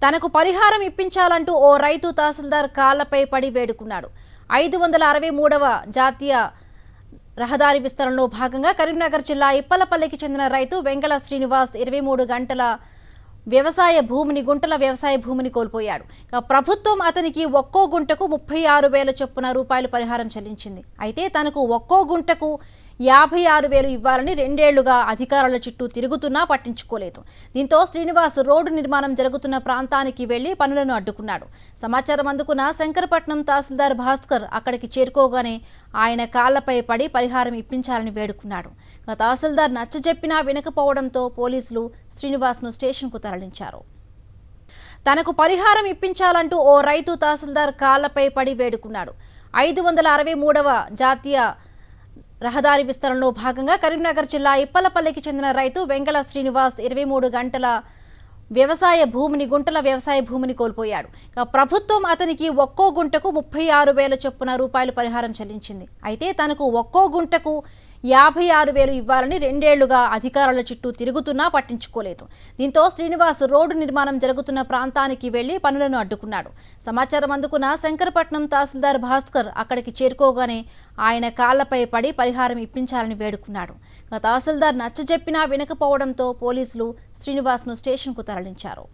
తనకు పరిహారం ఇప్పించాలంటూ ఓ రైతు తహసీల్దార్ కాళ్లపై పడి వేడుకున్నాడు. 563వ జాతీయ రహదారి విస్తరణలో భాగంగా కరీంనగర్ జిల్లా ఇప్పలపల్లికి చెందిన రైతు వెంగళ శ్రీనివాస్ 23 గుంటల వ్యవసాయ భూమిని కోల్పోయాడు. ప్రభుత్వం అతనికి ఒక్కో గుంటకు 36,000 చొప్పున రూపాయలు పరిహారం చెల్లించింది. అయితే తనకు ఒక్కో గుంటకు 56,000 ఇవ్వాలని 2 ఏళ్లుగా అధికారుల చుట్టూ తిరుగుతున్నా పట్టించుకోలేదు. దీంతో శ్రీనివాస్ రోడ్డు నిర్మాణం జరుగుతున్న ప్రాంతానికి వెళ్లి పనులను అడ్డుకున్నాడు. సమాచారం అందుకున్న శంకరపట్నం తహసీల్దార్ భాస్కర్ అక్కడికి చేరుకోగానే ఆయన కాళ్లపై పడి పరిహారం ఇప్పించాలని వేడుకున్నాడు. తహసీల్దార్ నచ్చజెప్పినా వినకపోవడంతో పోలీసులు శ్రీనివాస్ను స్టేషన్కు తరలించారు. తనకు పరిహారం ఇప్పించాలంటూ ఓ రైతు తహసీల్దార్ కాళ్లపై పడి వేడుకున్నాడు. 563వ జాతీయ రహదారి విస్తరణలో భాగంగా కరీంనగర్ జిల్లా ఇప్పలపల్లికి చెందిన రైతు వెంగళ శ్రీనివాస్ 23 గుంటల వ్యవసాయ భూమిని కోల్పోయాడు. ప్రభుత్వం అతనికి ఒక్కో గుంటకు 36,000 చొప్పున రూపాయలు పరిహారం చెల్లించింది. అయితే తనకు ఒక్కో గుంటకు 56,000 ఇవ్వాలని 2 ఏళ్లుగా అధికారుల చుట్టూ తిరుగుతున్నా పట్టించుకోలేదు. దీంతో శ్రీనివాస్ రోడ్డు నిర్మాణం జరుగుతున్న ప్రాంతానికి వెళ్లి పనులను అడ్డుకున్నాడు. సమాచారం అందుకున్న శంకరపట్నం తహసీల్దార్ భాస్కర్ అక్కడికి చేరుకోగానే ఆయన కాళ్లపై పడి పరిహారం ఇప్పించాలని వేడుకున్నాడు. తహసీల్దార్ నచ్చజెప్పినా వినకపోవడంతో పోలీసులు శ్రీనివాస్ను స్టేషన్కు తరలించారు.